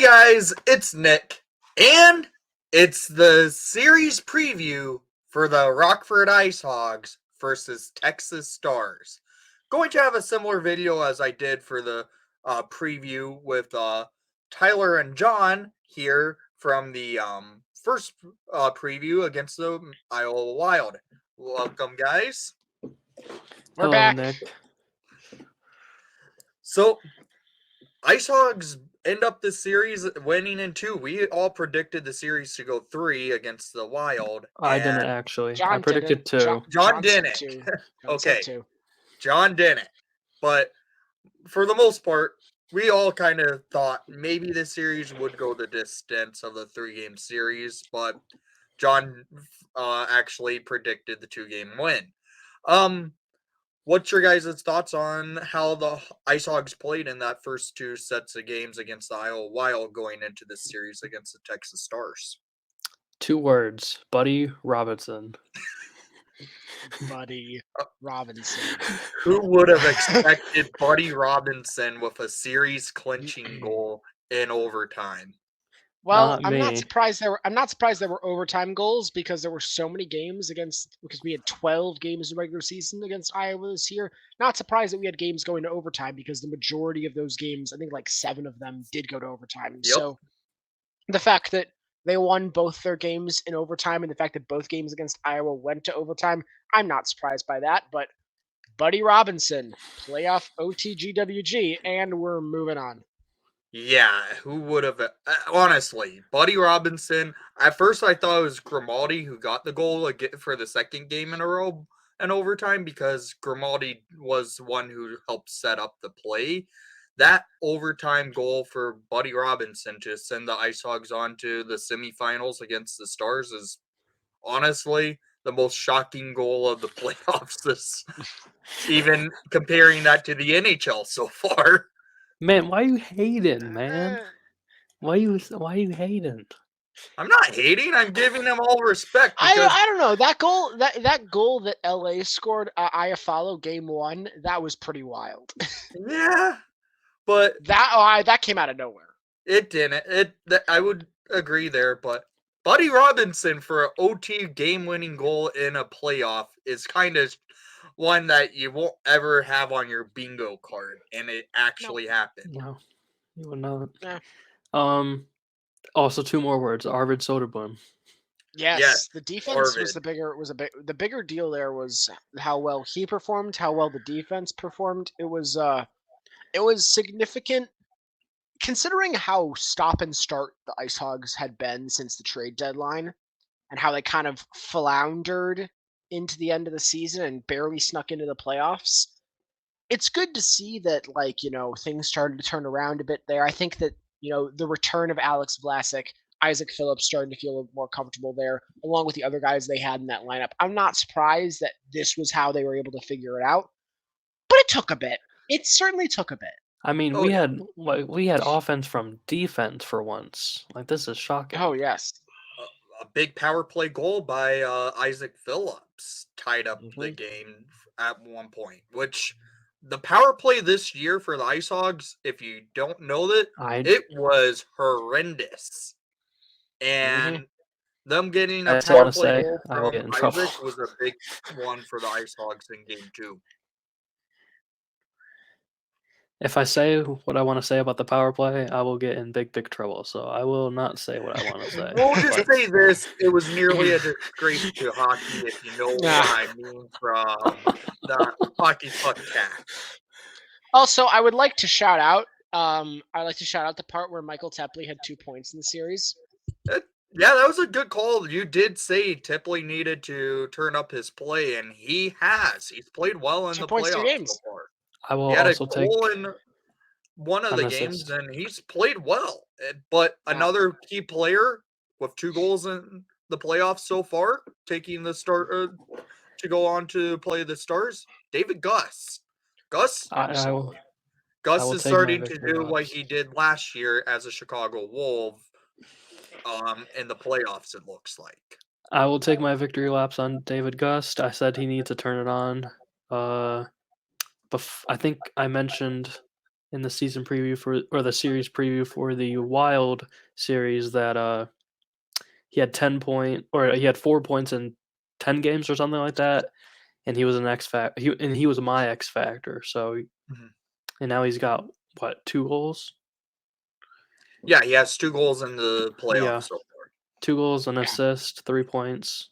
guys, it's Nick, and it's the series preview for the Rockford Icehogs versus Texas Stars. Going to have a similar video as I did for the preview with Tyler and John here from the first preview against the Iowa Wild. Welcome, guys. We're back. Nick. So, Icehogs end up this series winning in 2. We all predicted the series to go 3 against the Wild. I didn't actually. John I predicted didn't. 2. John didn't. Okay. John didn't. But for the most part, we all kind of thought maybe the series would go the distance of the 3-game series, but John actually predicted the 2-game win. What's your guys' thoughts on how the Icehogs played in that first 2 sets of games against the Iowa Wild going into this series against the Texas Stars? 2 words. Buddy Robinson. Buddy Robinson. Who would have expected Buddy Robinson with a series-clinching goal in overtime? Well, I'm not surprised there were overtime goals because there were so many games because we had 12 games in regular season against Iowa this year. Not surprised that we had games going to overtime because the majority of those games, I think like 7 of them, did go to overtime. Yep. So the fact that they won both their games in overtime and the fact that both games against Iowa went to overtime, I'm not surprised by that. But Buddy Robinson, playoff OTGWG, and we're moving on. Yeah, who would have... honestly, Buddy Robinson, at first I thought it was Grimaldi who got the goal for the second game in a row in overtime because Grimaldi was the one who helped set up the play. That overtime goal for Buddy Robinson to send the Icehogs on to the semifinals against the Stars is honestly the most shocking goal of the playoffs. Even comparing that to the NHL so far. Man, why you hating, man? Why you hating? I'm not hating. I'm giving them all respect. I don't know that goal that LA scored Iafallo game 1. That was pretty wild. Yeah, but that came out of nowhere. It didn't. I would agree there, but Buddy Robinson for an OT game-winning goal in a playoff is kind of one that you won't ever have on your bingo card, and it actually happened. No, you will not. Yeah. Also, 2 more words. Arvid Soderblom. Yes, the defense was the bigger deal. There was how well he performed, how well the defense performed. It was significant considering how stop and start the Icehogs had been since the trade deadline, and how they kind of floundered into the end of the season and barely snuck into the playoffs. It's good to see that, things started to turn around a bit there. I think that, the return of Alex Vlasic, Isaac Phillips starting to feel a little more comfortable there, along with the other guys they had in that lineup. I'm not surprised that this was how they were able to figure it out, but it took a bit. It certainly took a bit. I mean, we had offense from defense for once. This is shocking. Oh, yes. A big power play goal by Isaac Phillips tied up the game at one point, which the power play this year for the Icehogs, if you don't know that, it was horrendous. And them getting a power play goal from Isaac was a big one for the Icehogs in game 2. If I say what I want to say about the power play, I will get in big trouble. So I will not say what I want to say. We'll just say this. It was nearly a disgrace to hockey, if you know what I mean from the Hockey Podcast. Also, I would like to shout out the part where Michael Tepley had 2 points in the series. Yeah, that was a good call. You did say Tepley needed to turn up his play, and he has. He's played well in the playoffs so far. I will he had also a goal in one of the games, and he's played well. But another key player with 2 goals in the playoffs so far, taking the start to go on to play the Stars, David Gus. Gus is starting to do what he did last year as a Chicago Wolf in the playoffs, it looks like. I will take my victory laps on David Gust. I said he needs to turn it on. But I think I mentioned in the season preview or the series preview for the Wild series that he had he had 4 points in 10 games or something like that, and he was an X factor. He was my X factor. So Mhm. and now he's got what, 2 goals? Yeah, he has 2 goals in the Yeah, playoffs so far. 2 goals, an Yeah. assist, 3 points.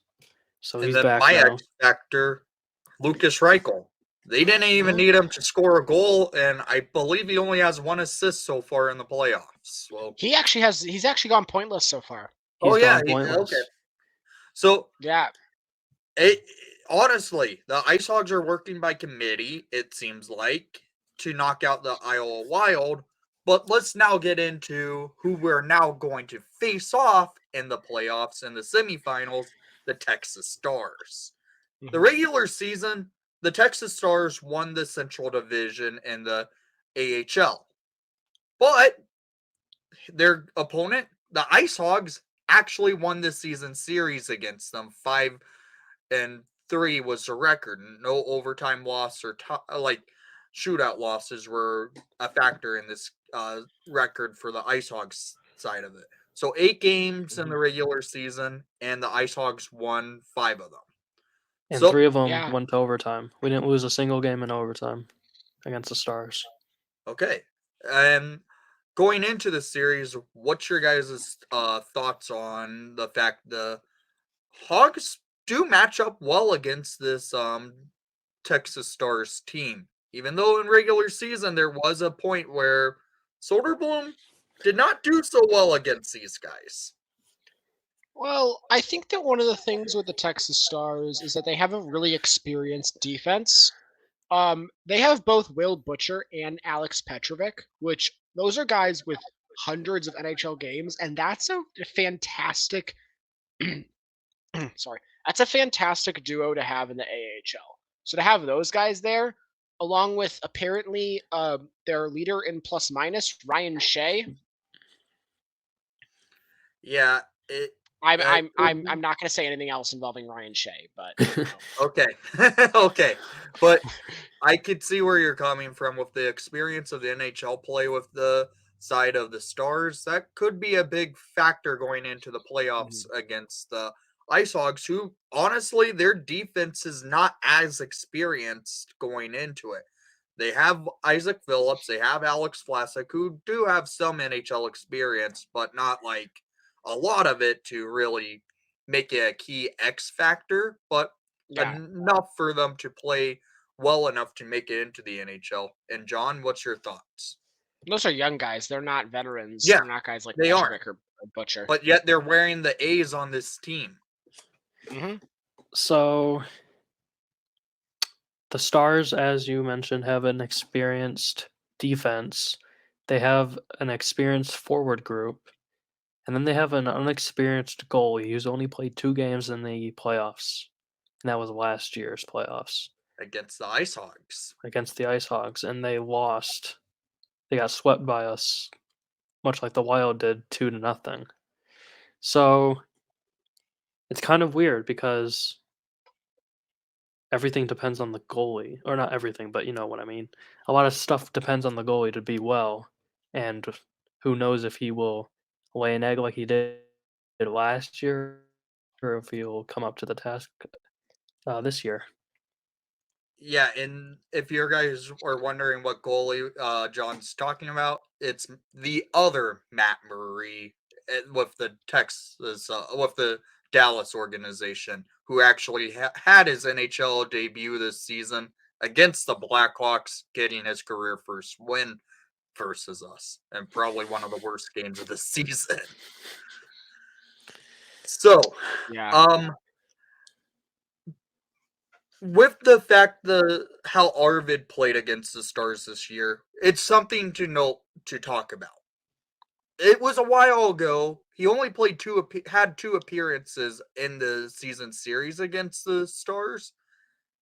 So And he's then back my now. X factor, Lucas Reichel. They didn't even Mhm. need him to score a goal, and I believe he only has 1 assist so far in the playoffs. Well, He's actually gone pointless so far. oh He's yeah, gone okay. pointless. So Yeah. honestly, the Ice Hogs are working by committee, it seems like, to knock out the Iowa Wild. But let's now get into who we're now going to face off in the playoffs and the semifinals, the Texas Stars. The Mhm. regular season, the Texas Stars won the Central Division in the AHL. But their opponent, the Ice Hogs, actually won the season series against them 5-3 was the record. No overtime loss or shootout losses were a factor in this record for the Ice Hogs side of it. So 8 games in the regular season, and the Ice Hogs won 5 of them. And 3 So of them Yeah. went to overtime. We didn't lose a single game in overtime against the Stars. okay, and going into the series, what's your guys' thoughts on the fact the Hogs do match up well against this Texas Stars team. Even though in regular season there was a point where Soderblom did not do so well against these guys. Well, I think that one of the things with the Texas Stars is that they have a really experienced defense. They have both Will Butcher and Alex Petrovic, which those are guys with hundreds of NHL games, and that's a fantastic sorry. That's a fantastic duo to have in the AHL. So to have those guys there, along with apparently their leader in plus minus, Ryan Shea. Yeah, it I'm that I'm could I'm be I'm not going to say anything else involving Ryan Shea, but okay. Okay. But I could see where you're coming from with the experience of the NHL play with the side of the Stars. That could be a big factor going into the playoffs Mhm. against the Ice Hogs, who honestly, their defense is not as experienced going into it. They have Isaac Phillips, they have Alex Vlasic, who do have some NHL experience, but not like a lot of it to really make it a key X factor, but Yeah, enough for them to play well enough to make it into the NHL. And John, what's your thoughts? those are young guys. They're not veterans. Yeah, They're not guys like they aren't, Petrovic or Butcher. but yet they're wearing the A's on this team. Hmm. So the Stars, as you mentioned, have an experienced defense. They have an experienced forward group, and then they have an unexperienced goalie who's only played 2 games in the playoffs, and that was last year's playoffs Against the Ice Hogs. against the Ice Hogs, and they lost. They got swept by us, much like the Wild did, 2-0. So it's kind of weird because everything depends on the goalie, or not everything, but you know what I mean. A lot of stuff depends on the goalie to be well, and who knows if he will lay an egg like he did last year, or if he'll come up to the task this year. Yeah, and if you guys are wondering what goalie John's talking about, it's the other Matt Murray with the Texas, with the Dallas organization, who actually had his NHL debut this season against the Blackhawks, getting his career first win versus us, and probably one of the worst games of the season. So, Yeah. um, with the fact the how Arvid played against the Stars this year, it's something to note to talk about. It was a while ago. He only played had 2 appearances in the season series against the Stars,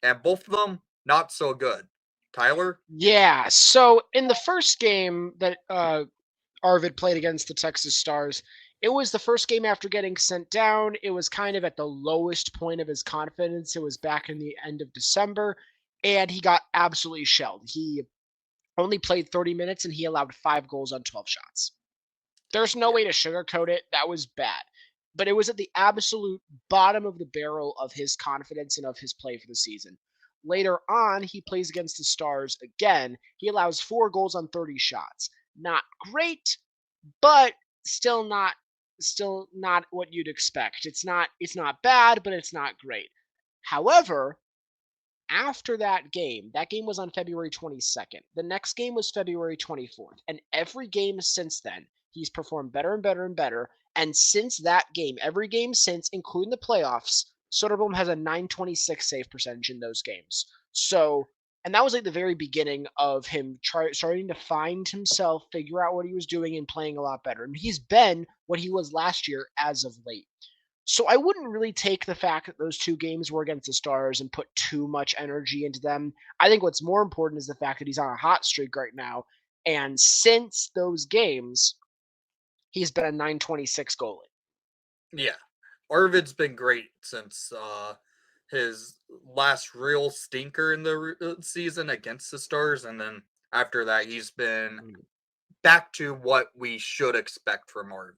and both of them not so good. Tyler, Yeah. So in the first game that Arvid played against the Texas Stars, it was the first game after getting sent down. It was kind of at the lowest point of his confidence. It was back in the end of December, and he got absolutely shelled. He only played 30 minutes and he allowed 5 goals on 12 shots. There's no Yeah. way to sugarcoat it. That was bad. But it was at the absolute bottom of the barrel of his confidence and of his play for the season. Later on, he plays against the Stars again. He allows 4 goals on 30 shots. Not great, but still not what you'd expect. It's not bad, but it's not great. However, after that game was on February 22nd. The next game was February 24th. And every game since then, he's performed better and better and better. And since that game, every game since, including the playoffs, Soderblom has a 926 save percentage in those games. So, and that was like the very beginning of him starting to find himself, figure out what he was doing, and playing a lot better. And he's been what he was last year as of late. So I wouldn't really take the fact that those 2 games were against the Stars and put too much energy into them. I think what's more important is the fact that he's on a hot streak right now. And since those games, he's been a 926 goalie. Yeah. Arvid's been great since his last real stinker in the season against the Stars, and then after that, he's been back to what we should expect from Arvid.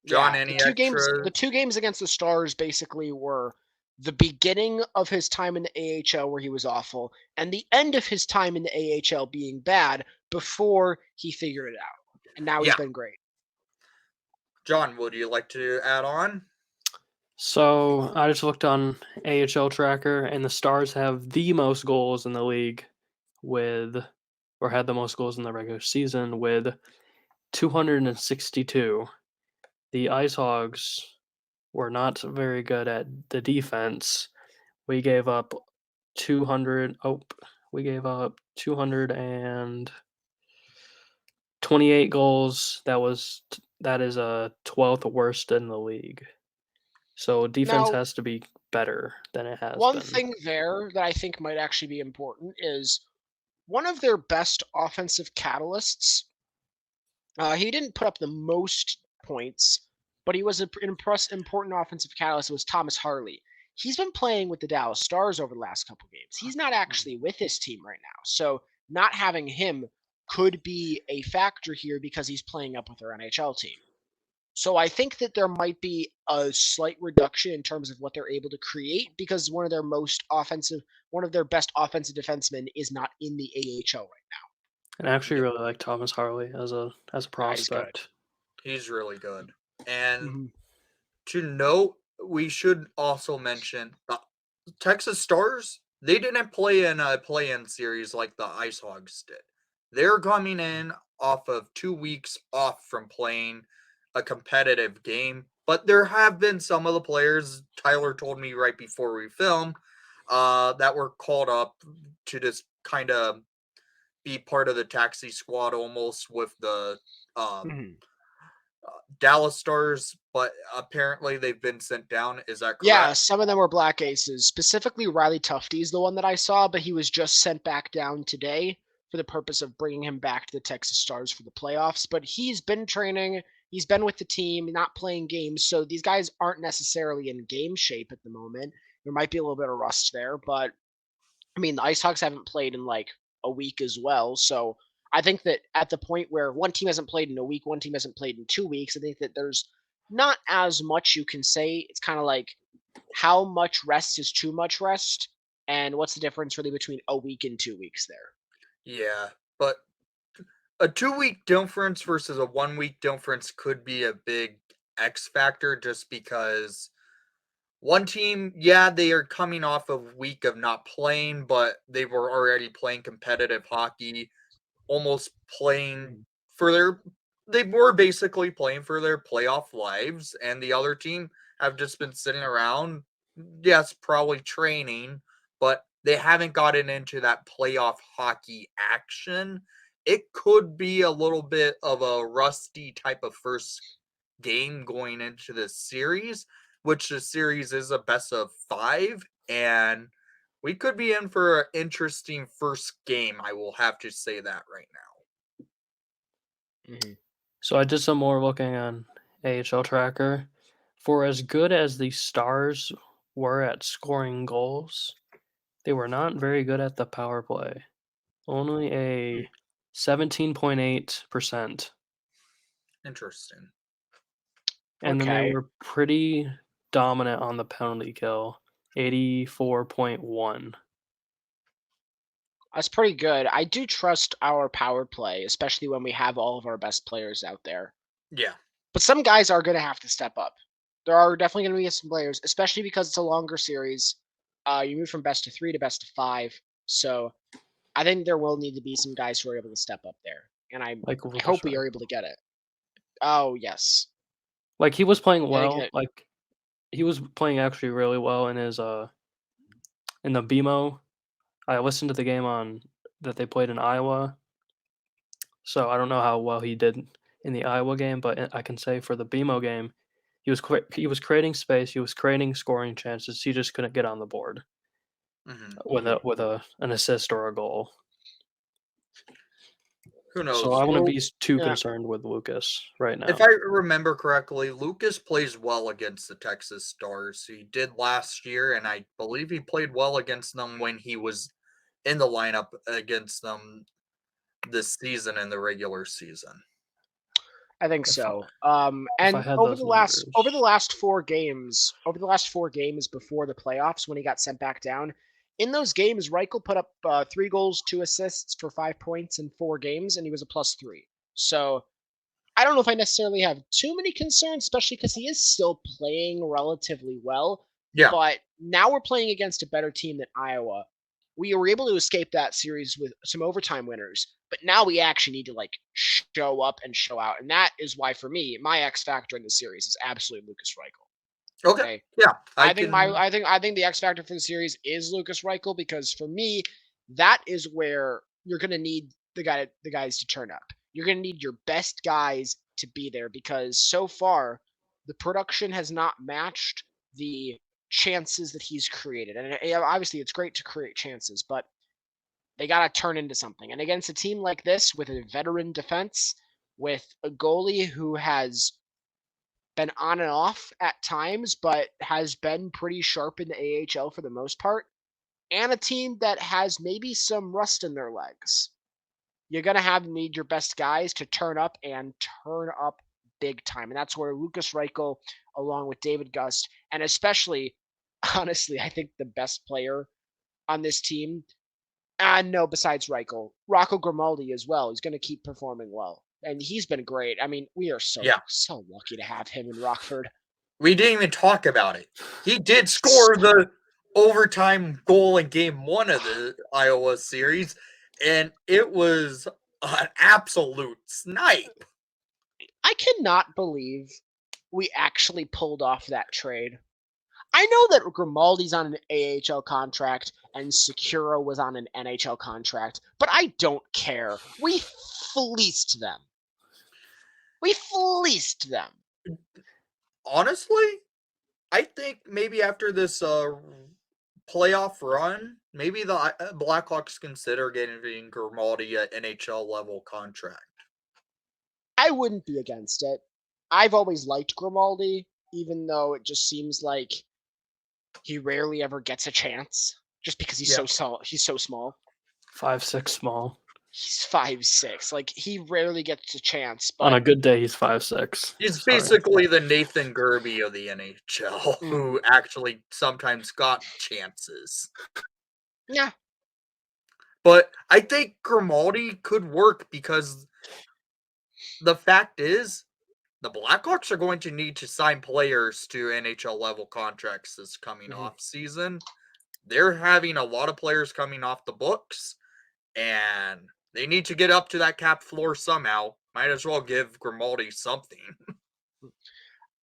John, Yeah, any extra? the 2 games against the Stars basically were the beginning of his time in the AHL where he was awful and the end of his time in the AHL being bad before he figured it out. And now he's Yeah. been great. John, would you like to add on? So I just looked on AHL Tracker, and the Stars have the most goals in the league or had the most goals in the regular season with 262. The Icehogs were not very good at the defense. We gave up 200. Oh, we gave up 228 goals. That is a 12th worst in the league. So defense Now, has to be better than it has one been. thing there that I think might actually be important is one of their best offensive catalysts. He didn't put up the most points, but he was an important offensive catalyst. Was Thomas Harley. He's been playing with the Dallas Stars over the last couple games. He's not actually with his team right now, so not having him could be a factor here because he's playing up with their NHL team. So I think that there might be a slight reduction in terms of what they're able to create because one of their best offensive defensemen is not in the AHL right now. And I actually really like Thomas Harley as a He's good. prospect. He's really good. And Mhm. to note, we should also mention the Texas Stars. They didn't play in a play-in series like the Icehogs did. They're coming in off of 2 weeks off from playing a competitive game. But there have been some of the players, Tyler told me right before we filmed, that were called up to just kind of be part of the taxi squad almost with the Mhm. Dallas Stars, but apparently they've been sent down. Is that Yeah, correct? some of them were black aces. Specifically, Riley Tufte is the one that I saw, but he was just sent back down today for the purpose of bringing him back to the Texas Stars for the playoffs. But he's been training, he's been with the team, not playing games. So these guys aren't necessarily in game shape at the moment. There might be a little bit of rust there, but I mean, the Ice haven't played in like a week as well. So I think that at the point where one team hasn't played in a week, one team hasn't played in 2 weeks, I think that there's not as much you can say. It's kind of like how much rest is too much rest, and what's the difference really between a week and 2 weeks there? Yeah, but a 2 week difference versus a 1 week difference could be a big X factor just because one team, yeah, they are coming off a week of not playing, but they were already playing competitive hockey, almost playing Mhm. for their they were basically playing for their playoff lives, and the other team have just been sitting around, yes, probably training, but they haven't gotten into that playoff hockey action. It could be a little bit of a rusty type of first game going into this series, which the series is a best of 5, and we could be in for an interesting first game. I will have to say that right now. Mhm. So I did some more looking on AHL Tracker. For as good as the Stars were at scoring goals, they were not very good at the power play. Only a 17.8%. Interesting. And then they Okay. were pretty dominant on the penalty kill, 84.1. That's pretty good. I do trust our power play, especially when we have all of our best players out there. Yeah. But some guys are going to have to step up. There are definitely going to be some players, especially because it's a longer series. You move from best of 3 to best of 5. So I think there will need to be some guys who are able to step up there. And I Like hope we Wilshire. are able to get it. Oh, yes. Like he was playing Getting well. it. Like he was playing actually really well in his in the BMO. I listened to the game on that they played in Iowa. So I don't know how well he did in the Iowa game, but I can say for the BMO game, he was creating space, he was creating scoring chances. He just couldn't get on the board with Mhm. a an assist or a goal. Who So knows? I wouldn't Well, be too yeah. concerned with Lucas right If now. I remember correctly, Lucas plays well against the Texas Stars. He did last year, and I believe he played well against them when he was in the lineup against them this season in the regular season. I think If I, so. if I And had those over numbers, the last 4 games before the playoffs when he got sent back down, in those games, Reichel put up 3 goals, 2 assists for 5 points in 4 games, and he was a +3. So I don't know if I necessarily have too many concerns, especially because he is still playing relatively well. Yeah. But now we're playing against a better team than Iowa. We were able to escape that series with some overtime winners, but now we actually need to show up and show out, and that is why for me, my X factor in the series is absolutely Lucas Reichel. Okay. Okay, Yeah. I I think my can. I think the X factor for the series is Lucas Reichel because for me, that is where you're gonna need the guys to turn up. You're gonna need your best guys to be there because so far the production has not matched the chances that he's created. And obviously it's great to create chances, but they gotta turn into something. And against a team like this with a veteran defense, with a goalie who has been on and off at times, but has been pretty sharp in the AHL for the most part, and a team that has maybe some rust in their legs. You're gonna need your best guys to turn up and turn up big time, and that's where Lucas Reichel, along with David Gust, and especially, honestly, I think the best player on this team, no, besides Reichel, Rocco Grimaldi as well. He's gonna keep performing well, and he's been great. I mean, we are so Yeah. so lucky to have him in Rockford. We didn't even talk about it. He did score the overtime goal in game 1 of the Iowa series, and it was an absolute snipe. I cannot believe we actually pulled off that trade. I know that Grimaldi's on an AHL contract and Secura was on an NHL contract, but I don't care. We fleeced them. We fleeced them. Honestly, I think maybe after this playoff run, maybe the Blackhawks consider getting Grimaldi an NHL level contract. I wouldn't be against it. I've always liked Grimaldi, even though it just seems like he rarely ever gets a chance, just because Yeah. he's so small. 5'6" small. He's 5'6". Like he rarely gets a chance, On a but good day, he's 5'6". He's Sorry. basically the Nathan Gerby of the NHL, who actually sometimes got chances. yeah, But I think Grimaldi could work because the fact is, the Blackhawks are going to need to sign players to NHL level contracts this coming off season. They're having a lot of players coming off the books, and they need to get up to that cap floor somehow. Might as well give Grimaldi something.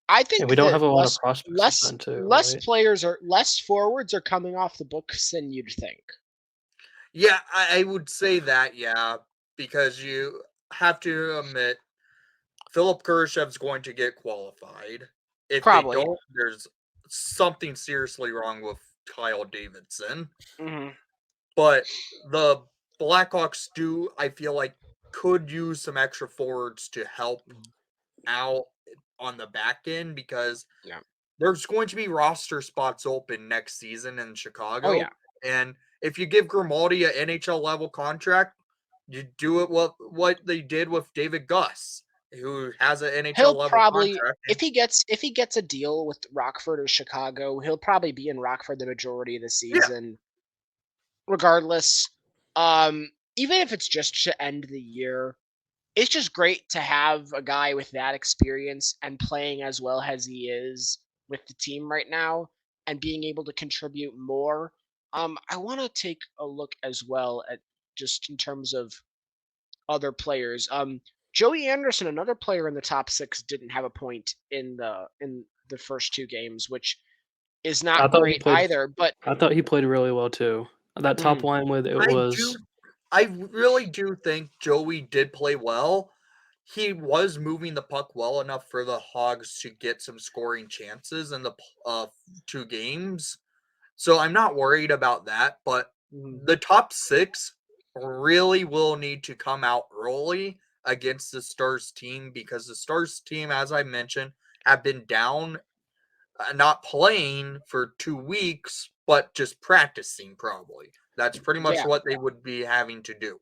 I And think we don't that have a lot of prospects then too, right? less forwards are coming off the books than you'd think. Yeah, I would say that, yeah, because you have to admit Philip Kurashev's going to get qualified. If they Probably. don't, there's something seriously wrong with Kyle Davidson. hmm But the Blackhawks do, I feel like, could use some extra forwards to help out on the back end because Yeah. there's going to be roster spots open next season in Oh Chicago. yeah. And if you give Grimaldi an NHL level contract, you do it what they did with David Guss, who has an NHL He'll level probably contract. if he gets a deal with Rockford or Chicago, he'll probably be in Rockford the majority of the Yeah, season. Regardless, even if it's just to end the year, it's just great to have a guy with that experience and playing as well as he is with the team right now and being able to contribute more. I want to take a look as well at just in terms of other players. Joey Anderson, another player in the top six, didn't have a point in the first two games, which is I not thought he great played. either. But I thought he played really well too. That top mm, line with it I was do. I really do think Joey did play well. He was moving the puck well enough for the Hogs to get some scoring chances in the two games. So I'm not worried about that. But mm, the top six really will need to come out early against the Stars team because the Stars team, as I mentioned, have been down, not playing for 2 weeks, but just practicing probably. That's pretty much yeah, what they would be having to do.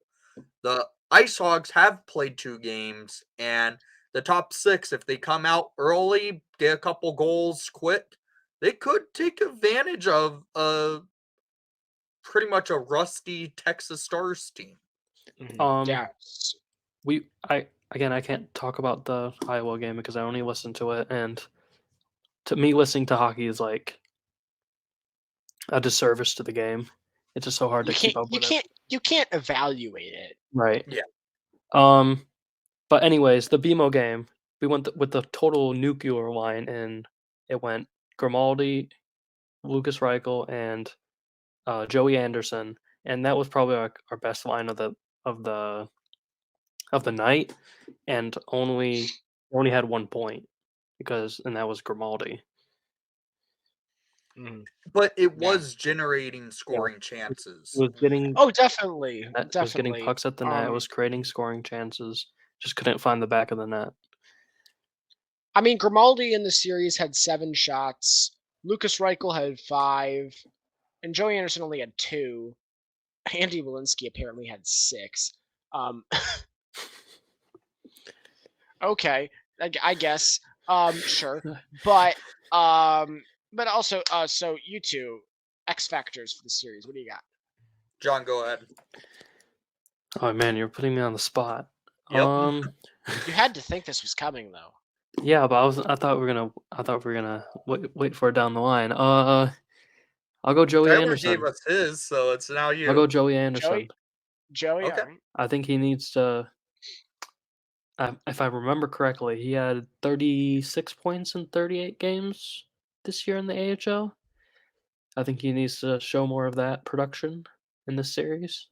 The Icehogs have played 2 games, and the top six, if they come out early, get a couple goals quick, they could take advantage of pretty much a rusty Texas Stars team. um yeah. I can't talk about the Iowa game because I only listened to it, and to me listening to hockey is like a disservice to the game. It's just so hard You to can't keep up you with it. can't you can't evaluate it. Right. Yeah. Um but anyways, the BMO game, we went with the total nuclear line, and it went Grimaldi, Lucas Reichel, and Joey Anderson, and that was probably our best line of the of the night, and only had 1 point and that was Grimaldi. Mhm. But it Yeah. was generating Yeah, scoring it chances. was getting Oh, definitely, it was getting definitely. pucks at the net. It was creating scoring chances. Just couldn't find the back of the net. I mean, Grimaldi in the series had 7 shots. Lucas Reichel had 5, and Joey Anderson only had 2. Andy Walensky apparently had 6. Um, okay, I guess. Sure, but also, so you two X factors for the series. What do you got? John, go ahead. Oh man, you're putting me on the spot. Yep. You had to think this was coming, though. Yeah, but I thought we were gonna wait for it down the line. I'll go Joey Tyler gave Anderson. us his, so it's now I'll go you. Joey Joey, Anderson. Joey, all Okay. right. I think he needs to. If I remember correctly, he had 36 points in 38 games this year in the AHL. I think he needs to show more of that production in this series.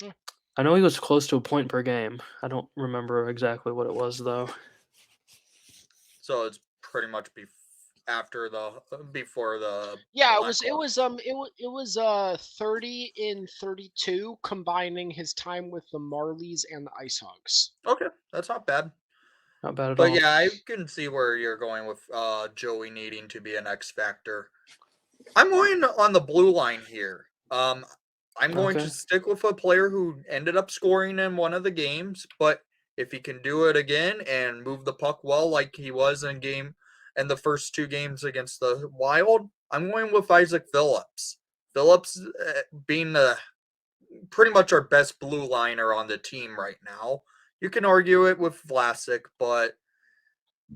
Yeah. I know he was close to a point per game. I don't remember exactly what it was though. So it's pretty much before the Yeah, Blackhawks. it was 30 in 32 combining his time with the Marlies and the Icehogs. Okay, that's not bad. Not bad at But all. yeah, I can see where you're going with Joey needing to be an X factor. I'm going on the blue line here. I'm going to Okay. stick with a player who ended up scoring in one of the games, but if he can do it again and move the puck well like he was in the first 2 games against the Wild, I'm going with Isaac Phillips. Phillips being pretty much our best blue liner on the team right now. You can argue it with Vlasic, but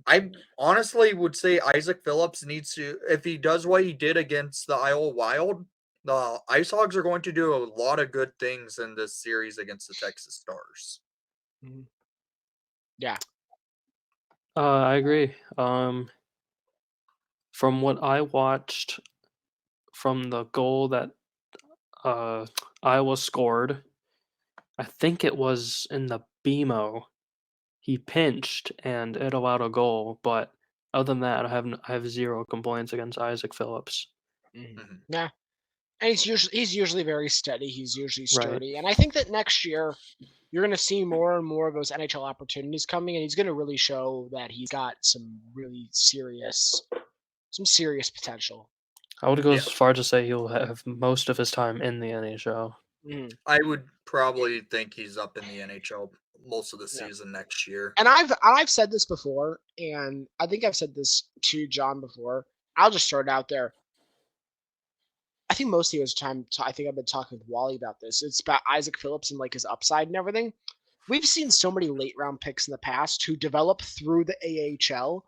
I honestly would say Isaac Phillips needs to, if he does what he did against the Iowa Wild, the Ice Hogs are going to do a lot of good things in this series against the Texas Stars. Mhm. Yeah. I agree. From what I watched from the goal that uh, Iowa scored, I think it was in the BMO. He pinched and it allowed a goal, but other than that, I have zero complaints against Isaac Phillips. Mhm. Yeah. And he's usually very steady. He's usually Right. sturdy. And I think that next year you're going to see more and more of those NHL opportunities coming, and he's going to really show that he's got some serious potential. I would go Yeah. as far to say he'll have most of his time in the NHL. Mhm. I would probably think he's up in the NHL most of the Yeah. season next year. And I've said this before, and I think I've said this to John before. I'll just throw it out there. I think most of the time, I think I've been talking with Wally about this. It's about Isaac Phillips and like his upside and everything. We've seen so many late round picks in the past who develop through the AHL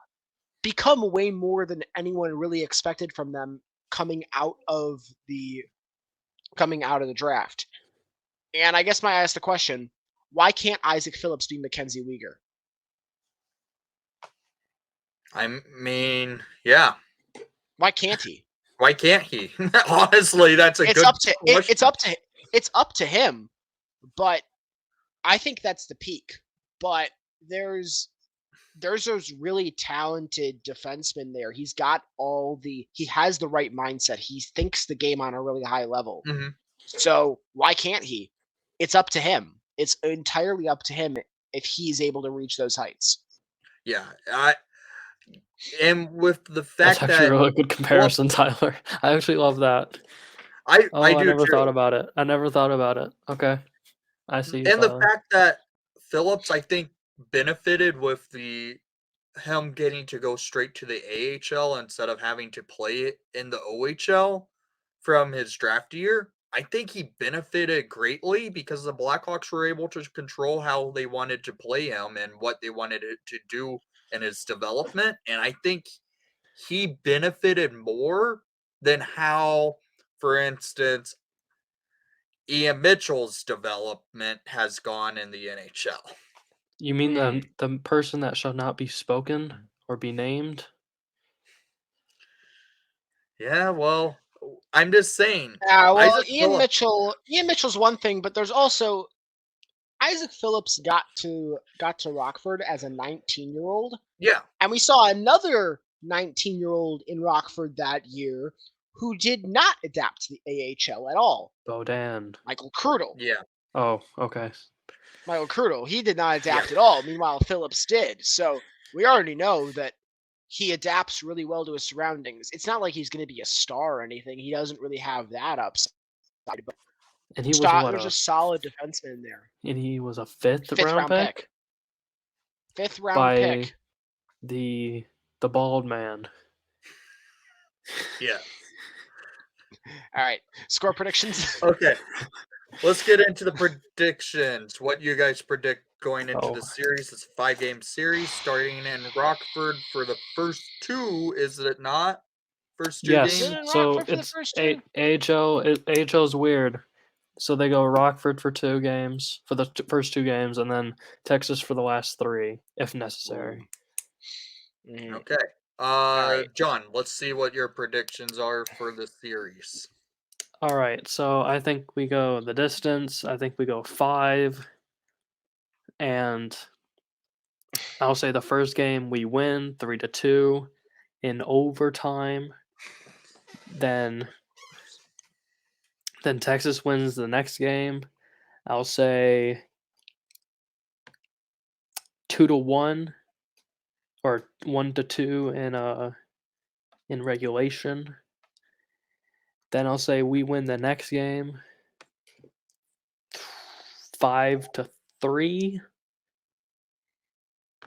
become way more than anyone really expected from them coming out of the draft. And I guess I ask the question, why can't Isaac Phillips be Mackenzie Weegar? I mean, yeah. Why can't he? Why can't he? Honestly, that's a It's good up to question. it's up to him, but I think that's the peak. But there's those really talented defensemen there. He has the right mindset. He thinks the game on a really high level. hmm So why can't he? It's up to him. It's entirely up to him if he's able to reach those heights. Yeah, and with the That's fact actually a that really good comparison, Tyler. I actually love that. I Oh, I do never thought too, about it. I never thought about it. Okay. I see you, and the Tyler. fact that Phillips, I think, benefited with the him getting to go straight to the AHL instead of having to play it in the OHL from his draft year. I think he benefited greatly because the Blackhawks were able to control how they wanted to play him and what they wanted it to do in his development. And I think he benefited more than how, for instance, Ian Mitchell's development has gone in the NHL. You mean the person that shall not be spoken or be named? Yeah, well, I'm just saying, Yeah, well, Isaac Phillips. Ian Mitchell's one thing, but there's also Isaac Phillips got to Rockford as a 19-year-old, Yeah, and we saw another 19-year-old in Rockford that year who did not adapt to the AHL at all. Bodan. Michael Krudel. yeah, Oh, okay. Michael Krudel, he did not yeah. adapt at all. Meanwhile, Phillips did. So we already know that he adapts really well to his surroundings. It's not like he's going to be a star or anything. He doesn't really have that upside. But And he was what there's a solid defenseman in there. and he was a fifth Fifth round round pick pick. Fifth round by pick. the bald man. Yeah. All right. Score predictions. Okay. Let's get into the predictions. What you guys predict going into Oh. the series? It's a 5-game series starting in Rockford for the first two, is it not? First two Yes. games? in So Rockford for the it's first two. AHL. AHL is weird. So they go Rockford for 2 games for the first 2 games, and then Texas for the last 3, if necessary. Okay. right. John, let's see what your predictions are for the series. All right. So I think we go the distance. I think we go 5, and I'll say the first game we win 3-2 in overtime. Then Texas wins the next game. I'll say 2-1 or 1-2 in regulation. Then I'll say we win the next game 5-3.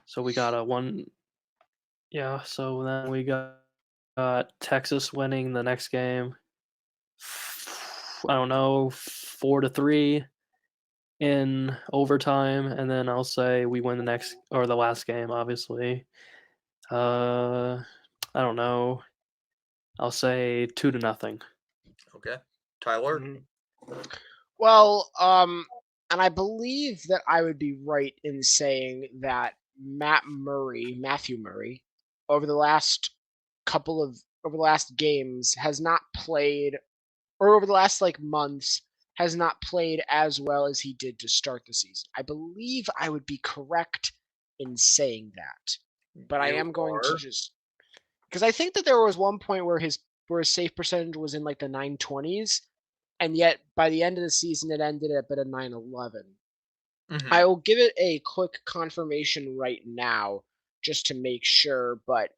So we got a one. Yeah. So then we got Texas winning the next game. I don't know, 4-3 in overtime, and then I'll say we win the next or the last game, obviously. I don't know. I'll say 2-0. Okay. Tyler? Well, and I believe that I would be right in saying that Matthew Murray, over the last over the last games has not played, or over the last like months has not played as well as he did to start the season. I believe I would be correct in saying that, but I You am going to are. just because I think that there was one point where his save percentage was in like the 920s, and yet by the end of the season it ended up at a 911. Mhm. I will give it a quick confirmation right now just to make sure, but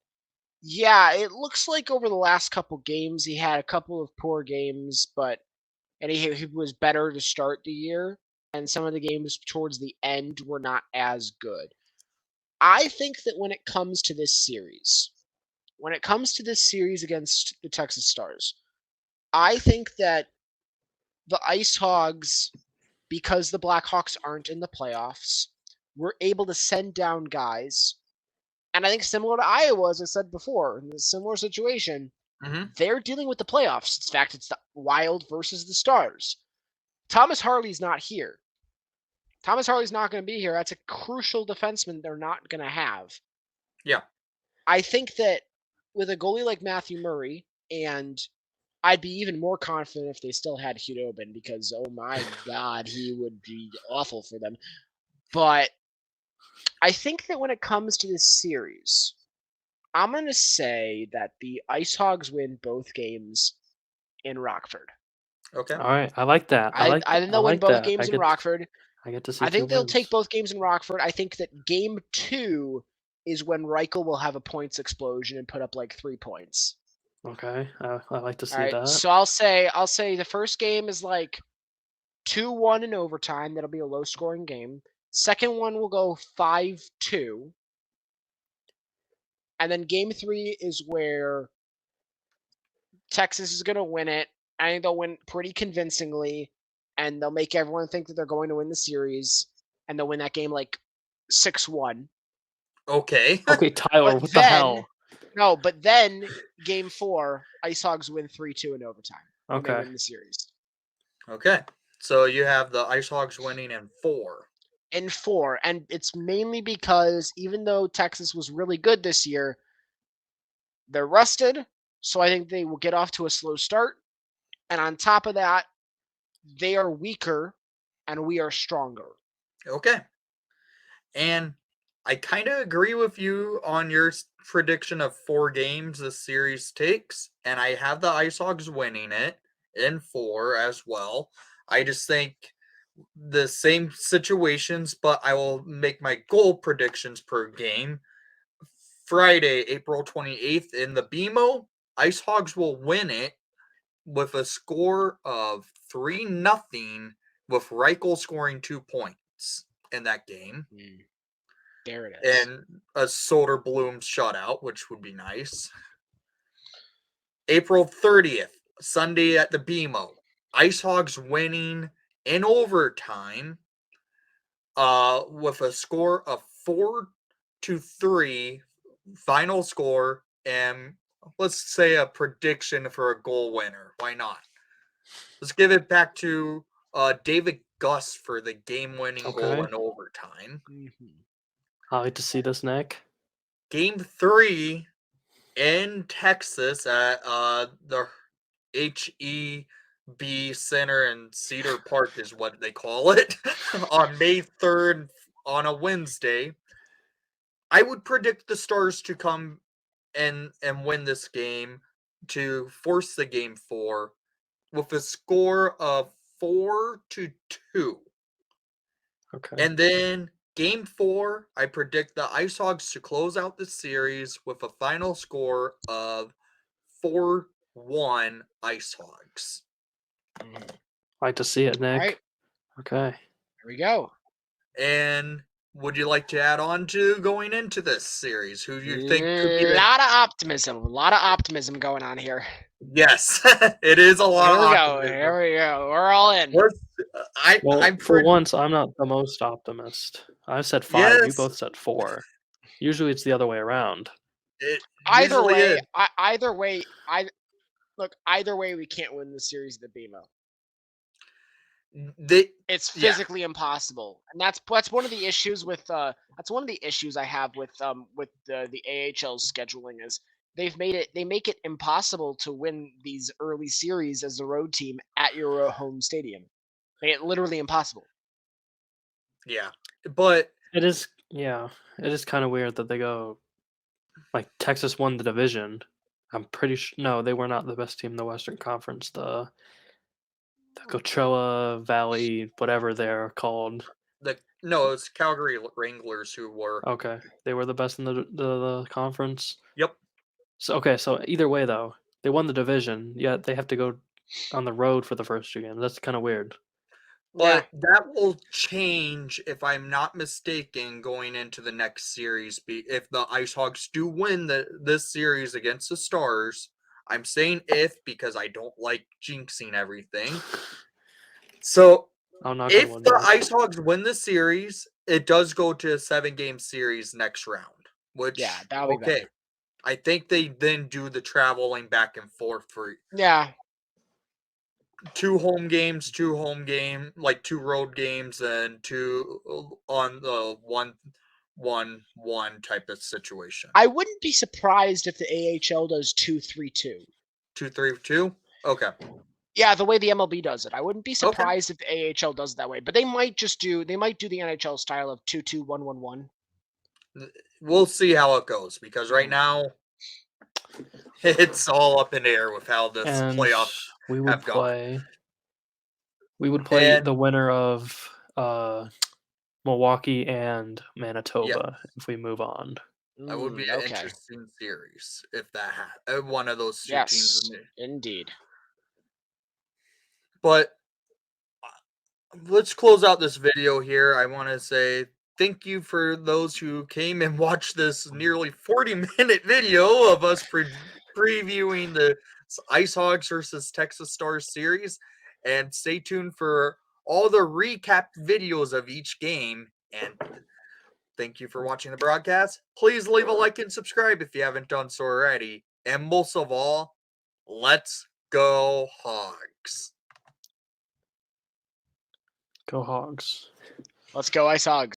Yeah, it looks like over the last couple games he had a couple of poor games, and he was better to start the year, and some of the games towards the end were not as good. I think that when it comes to this series against the Texas Stars, I think that the Ice Hogs, because the Blackhawks aren't in the playoffs, were able to send down guys. And I think similar to Iowa, as I said before, in a similar situation, Mm-hmm. they're dealing with the playoffs. In fact, it's the Wild versus the Stars. Thomas Harley's not here. Thomas Harley's not going to be here. That's a crucial defenseman they're not going to have. Yeah. I think that with a goalie like Matthew Murray, and I'd be even more confident if they still had Hudobin because, oh my God, he would be awful for them. But I think that when it comes to this series, I'm going to say that the Ice Hogs win both games in Rockford. Okay. All right, I like that. I think they'll win both games in Rockford. I get to see I think two they'll wins. take both games in Rockford. I think that game 2 is when Reichel will have a points explosion and put up like 3 points. Okay, I like to see All right, that. so I'll say the first game is like 2-1 in overtime. That'll be a low scoring game. Second one will go 5-2. And then game 3 is where Texas is going to win it. I think they'll win pretty convincingly, and they'll make everyone think that they're going to win the series, and they'll win that game like 6-1. Okay. Okay, Tyler, But what the hell? No, but then game 4, Ice Hogs win 3-2 in overtime. And they Okay. win the series. Okay. So you have the Ice Hogs winning in 4. In 4, and it's mainly because even though Texas was really good this year, they're rusted, so I think they will get off to a slow start. And on top of that, they are weaker and we are stronger. Okay. And I kind of agree with you on your prediction of 4 games this series takes, and I have the Ice Hogs winning it in 4 as well. I just think the same situations, but I will make my goal predictions per game. Friday, April 28th in the BMO, Ice Hogs will win it with a score of 3-0, with Reichel scoring 2 points in that game. There it is. And a Soderblom shutout, which would be nice. April 30th, Sunday at the BMO. Ice Hogs winning in overtime with a score of 4-3 final score, and let's say a prediction for a goal winner. Why not? Let's give it back to David Gus for the game-winning goal in overtime. I like to see this, Nick. Game 3 in Texas at the HEB Center in Cedar Park is what they call it on May 3rd on a Wednesday. I would predict the Stars to come and win this game to force the game 4 with a score of 4-2. Okay. And then game 4, I predict the Ice Hogs to close out the series with a final score of 4-1 Ice Hogs. I like to see it, Nick. All right. Okay. There we go. And would you like to add on to going into this series? Who do you think could be A lot of optimism going on here. Yes, it is a lot of optimism. Here we go. We're all in. For once, I'm not the most optimist. I said 5. Yes. You both said 4. Usually, it's the other way around. Either way, we can't win the series at the BMO. It's physically impossible, and that's one of the issues with that's one of the issues I have with the AHL's scheduling is they make it impossible to win these early series as a road team at your home stadium. Make it literally impossible. Yeah, but it is kind of weird that they go like Texas won the division. I'm pretty sure no, they were not the best team in the Western Conference. The Coachella Valley, whatever they're called. No, it's Calgary Wranglers who were. Okay, they were the best in the conference. Yep. So either way though, they won the division, yet they have to go on the road for the first 2 games. That's kind of weird. Yeah. But that will change, if I'm not mistaken, going into the next series. If the Icehogs do win this series against the Stars, I'm saying if because I don't like jinxing everything. So I'll knock on if wood, the man. Icehogs win the series, it does go to a 7-game series next round. Which Yeah, that'll be okay, better. I think they then do the traveling back and forth for Yeah. 2 home games, 2 road games, and 2 on the 1-1-1 type of situation. I wouldn't be surprised if the AHL does 2-3-2. 2-3-2. Okay. Yeah, the way the MLB does it. I wouldn't be Okay. surprised if the AHL does it that way, but they might do the NHL style of 2-2-1-1-1. We'll see how it goes because right now it's all up in the air with how this And playoffs we would have gone. play. We would play And the winner of Milwaukee and Manitoba if we move on. that would be an Okay. interesting series if that one of those 2 teams. Yes, indeed. But let's close out this video here. I want to say thank you for those who came and watched this nearly 40-minute video of us previewing the Icehogs versus Texas Stars series. And stay tuned for all the recap videos of each game. And thank you for watching the broadcast. Please leave a like and subscribe if you haven't done so already. And most of all, let's go Hogs. Go Hogs. Let's go Icehogs.